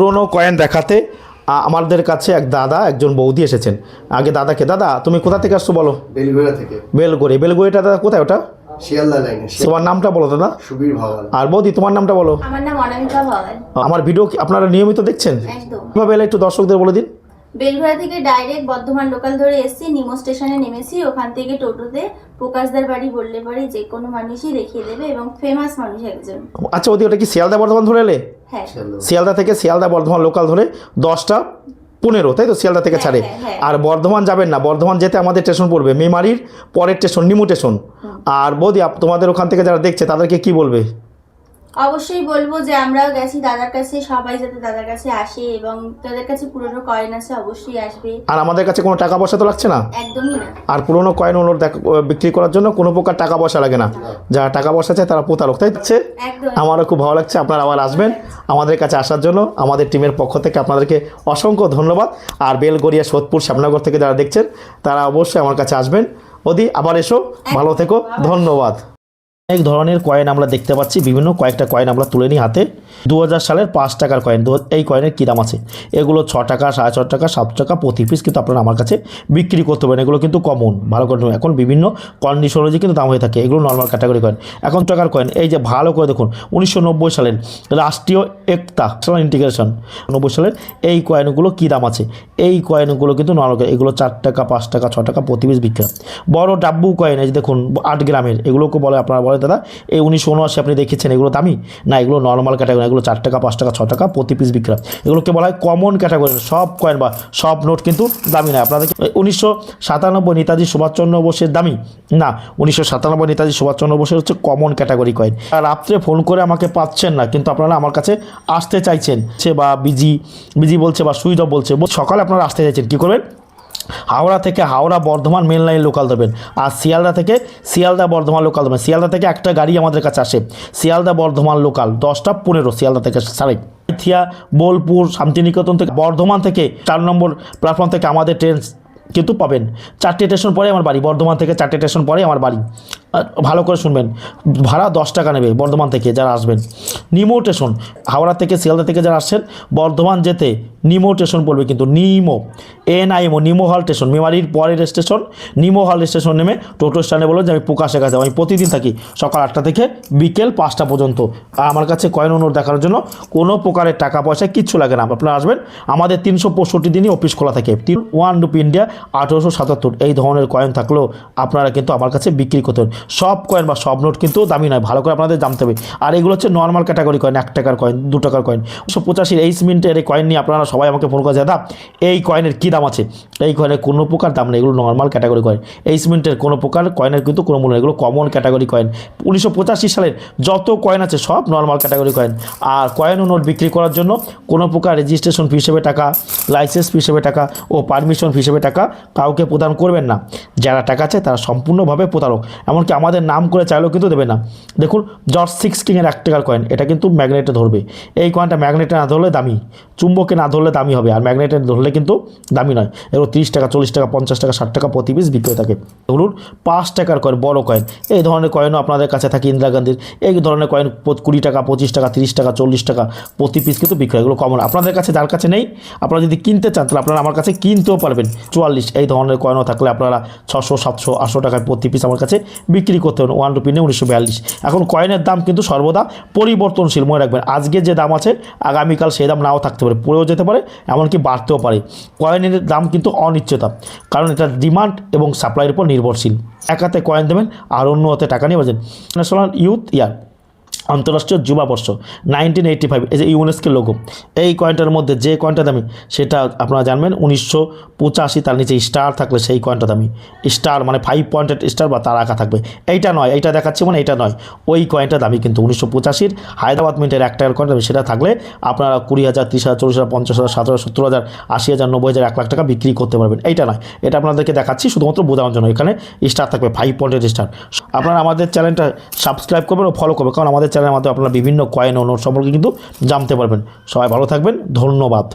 পুরনো কয়েন দেখাতে আমাদের কাছে এক দাদা একজন বৌদি এসেছেন। আগে দাদাকে, দাদা তুমি কোথা থেকে আসছো বলো? বেলগড়িয়া থেকে। বেলগড়িটা দাদা কোথায় ওটা? শিয়ালদা লাইনে। তোমার নামটা বলো দাদা। সুবীর ভাওয়াল। আর বৌদি তোমার নামটা বলো। আমার নাম অনামিকা ভাওয়াল। আমার ভিডিও কি আপনারা নিয়মিত দেখছেন? একদম। কিভাবে এলে একটু দর্শকদের বলে দিন। বেলঘড়া থেকে ডাইরেক্ট বর্ধমান লোকাল ধরে এসেছি, নিমো স্টেশনে নেমেছি, ওখান থেকে টোটোতে প্রকাশদার বাড়ি বললে পরে যে কোনো মানুষই দেখিয়ে দেবে এবং ফেমাস মানুষ একজন। আচ্ছা বৌদি, ওটা কি শিয়ালদা বর্ধমান ধরে এলে? হ্যাঁ, শিয়ালদা থেকে শিয়ালদা বর্ধমান লোকাল ধরে 10টা 15, তাই তো? শিয়ালদা থেকে ছাড়ে। হ্যাঁ। আর বর্ধমান যাবেন না, বর্ধমান যেতে আমাদের স্টেশন পড়বে মেমারির পরের স্টেশন নিমু স্টেশন। আর বৌদি তোমাদের ওখান থেকে যারা দেখছে তাদেরকে কি বলবে? অবশ্যই বলবো যে আমরাও গেছি দাদার কাছে, সবাই যাতে দাদার কাছে আসে এবং তাদের কাছে পুরনো কয়েন আছে অবশ্যই আসবে। আর আমাদের কাছে কোনো টাকা পয়সা তো লাগছে না? একদমই না। আর পুরনো কয়েন ওনার বিক্রি করার জন্য কোনো প্রকার টাকা পয়সা লাগে না। যারা টাকা পয়সা চায় তারা প্রতারক, তাই হচ্ছে। একদম। আমারও খুব ভালো লাগছে আপনারা আবার আসবেন আমাদের কাছে আসার জন্য। আমাদের টিমের পক্ষ থেকে আপনাদেরকে অসংখ্য ধন্যবাদ। আর বেলগড়িয়া, সোদপুর, শ্যামনগর থেকে যারা দেখছেন তারা অবশ্যই আমার কাছে আসবেন। ওদি আবার এসো, ভালো থেকো, ধন্যবাদ। অনেক ধরনের কয়েন আমরা দেখতে পাচ্ছি, বিভিন্ন কয়েকটা কয়েন আমরা তুলে নিই হাতে। 2000 সালের 5 টাকার কয়েন। এই কয়েনের কী দাম আছে? এগুলো 6 টাকা, 6.5 টাকা, 7 টাকা প্রতি পিস কিন্তু আপনারা আমার কাছে বিক্রি করতে পারেন। এগুলো কিন্তু কমন, ভালো করে এখন বিভিন্ন কন্ডিশন অনুযায়ী কিন্তু দাম হয়ে থাকে। এগুলো নর্মাল ক্যাটাগরি কয়েন। এখন টাকার কয়েন এই যে ভালো করে দেখুন, 1990 সালের রাষ্ট্রীয় একতা ইন্টিগ্রেশন 90 সালের এই কয়েনগুলো কী দাম আছে? এই কয়েনগুলো কিন্তু নর্মাল, এগুলো 4 টাকা, 5 টাকা, 6 টাকা প্রতি পিস বিক্রি। বড় ডাব্বু কয়েন এই যে দেখুন 8 গ্রামের, এগুলোকে বলে আপনারা বলে দাদা এই 1979 আপনি দেখেছেন, এগুলো দামি না? এগুলো নর্মাল ক্যাটাগরি, এগুলো 4 টাকা, 5 টাকা, 6 টাকা প্রতি পিস বিক্রি। এগুলোকে বলা হয় কমন ক্যাটাগরি। সব কয়েন বা সব নোট কিন্তু দামি না। আপনাদের 1997 নেতাজি সুভাষচন্দ্র বোসের দামি না, 1997 নেতাজি সুভাষচন্দ্র বোসের হচ্ছে কমন ক্যাটাগরি কয়েন। আর রাত্রে ফোন করে আমাকে পাচ্ছেন না, কিন্তু আপনারা আমার কাছে আসতে চাইছেন, সে বা বিজি বলছে বা সুইচ অফ বলছে, সকালে আপনারা আসতে চাইছেন, কী করবেন? হাওড়া থেকে Howrah Bardhaman main line local ধরবেন। আর শিয়ালদা থেকে শিয়ালদা বর্ধমান লোকাল ধরবেন। শিয়ালদা থেকে একটা গাড়ি আমাদের কাছে আসে, শিয়ালদা বর্ধমান লোকাল 10টা 15 শিয়ালদা থেকে সাড়ে থিয়া, বোলপুর, শান্তিনিকেতন থেকে, বর্ধমান থেকে 4 নম্বর প্ল্যাটফর্ম থেকে আমাদের ট্রেন কিন্তু পাবেন। 4টে স্টেশন পরে আমার বাড়ি, বর্ধমান থেকে 4টে স্টেশন পরে আমার বাড়ি। ভালো করে শুনবেন, ভাড়া 10 টাকা নেবে বর্ধমান থেকে যারা আসবেন। নিমো স্টেশন, হাওড়া থেকে শিয়ালদা থেকে যারা আসছেন বর্ধমান যেতে নিমো স্টেশন পড়বে, কিন্তু নিমো NIMO নিমো হল স্টেশন, মেমারির পরের স্টেশন নিমো হল স্টেশন নেমে টোটো স্ট্যান্ডে বলুন যে আমি প্রকাশের কাছে, আমি প্রতিদিন থাকি সকাল 8টা থেকে বিকেল 5টা পর্যন্ত। আর আমার কাছে কয়েন নোট দেখানোর জন্য কোনো প্রকারের টাকা পয়সা কিচ্ছু লাগে না। আপনারা আসবেন, আমাদের 365 দিনই অফিস খোলা থাকে। 1 রুপি ইন্ডিয়া 1877 এই ধরনের কয়েন থাকলেও আপনারা কিন্তু আমার কাছে বিক্রি করতে পারেন। সব কয়েন বা সব নোট কিন্তু দামি নয়, ভালো করে আপনাদের জানতে হবে। আর এগুলো হচ্ছে নর্মাল ক্যাটাগরি কয়েন, 1 টাকার কয়েন, 2 টাকার কয়েন। 1985 এই মিনিটের এই কয়েন নিয়ে আপনারা সবাই আমাকে ফোন করে, দাদা এই কয়েনের কী দাম আছে? এই কয়েনের কোনো প্রকার দাম নেই, এগুলো নর্মাল ক্যাটাগরি কয়েন। এই মিনিটের কোনো প্রকার কয়েনের কিন্তু কোনো মূল্য নেই, এগুলো কমন ক্যাটাগরি কয়েন। 1985 সালের যত কয়েন আছে সব নর্মাল ক্যাটাগরি কয়েন। আর কয়েন ও নোট বিক্রি করার জন্য কোনো প্রকার রেজিস্ট্রেশন ফি হিসেবে টাকা, লাইসেন্স ফি হিসেবে টাকা ও পারমিশন ফি হিসেবে টাকা কাউকে প্রদান করবেন না। যারা টাকা চায় তারা সম্পূর্ণভাবে প্রতারক, এমনকি আমাদের নাম করে চাইলেও কিন্তু দেবে না। দেখুন জর্জ 6 কিংয়ের 1 টাকার কয়েন, এটা কিন্তু ম্যাগনেটে ধরবে। এই কয়েনটা ম্যাগনেটে না ধরলে দামি, চুম্বকে না ধরলে দামি হবে, আর ম্যাগনেটে ধরলে কিন্তু দামি নয়। এগুলো 30 টাকা, 40 টাকা, 50 টাকা, 60 টাকা প্রতি পিস বিক্রি হয়ে থাকে। ধরুন 5 টাকার কয়েন, বড় কয়েন, এই ধরনের কয়েনও আপনাদের কাছে থাকে। ইন্দিরা গান্ধীর এই ধরনের কয়েন 20 টাকা, 25 টাকা, 30 টাকা, 40 টাকা প্রতি পিস কিন্তু বিক্রি হয়। এগুলো কমন। আপনাদের কাছে যার কাছে নেই, আপনারা যদি কিনতে চান তাহলে আপনারা আমার কাছে কিনতেও পারবেন। 44 এই ধরনের কয়েনও থাকলে আপনারা 600, 700, 800 টাকায় প্রতি পিস আমার কাছে বিক্রি করতে পারেন। 1 রুপি নিয়ে 1942। এখন কয়েনের দাম কিন্তু সর্বদা পরিবর্তনশীল, মনে রাখবেন। আজকে যে দাম আছে আগামীকাল সেই দাম নাও থাকতে পারে, পড়েও যেতে পারে, এমনকি বাড়তেও পারে। কয়েনের দাম কিন্তু অনিশ্চয়তা, কারণ এটা ডিমান্ড এবং সাপ্লাইয়ের উপর নির্ভরশীল। এক হাতে কয়েন দেবেন আর অন্য হাতে টাকা নিয়ে বাজেন। ন্যাশনাল ইউথ ইয়ার, আন্তঃরাষ্ট্রীয় যুবাবর্ষ 1985, এই যে ইউনেস্কোর লোগো। এই কয়েনটার মধ্যে যে কয়েনটা দামি সেটা আপনারা জানবেন 1985, তার নিচে স্টার থাকলে সেই কয়েনটা দামি। স্টার মানে 5 পয়েন্টেড স্টার বা তার আঁকা থাকবে, এইটা নয়, এইটা দেখাচ্ছি মানে এইটা নয়, ওই কয়েনটা দামি। কিন্তু 1985 হায়দ্রাবাদ মিন্টের 1 টাকার কয়েন দামি, সেটা থাকলে আপনারা 20,000, 30,000, 40,000, 50,000, 60,000, 70,000, 80,000, 90,000, 1 লাখ টাকা বিক্রি করতে পারবেন। এইটা নয়, এটা আপনাদেরকে দেখাচ্ছি শুধুমাত্র বোঝানোর জন্য। এখানে স্টার থাকবে, 5 পয়েন্টেড স্টার। আপনারা আমাদের চ্যানেলটা সাবস্ক্রাইব করবেন ও ফলো করবেন, কারণ আমাদের চ্যানেলের মাধ্যমে আপনারা বিভিন্ন কয়েন ও নোট সম্পর্কে কিন্তু জানতে পারবেন। সবাই ভালো থাকবেন, ধন্যবাদ।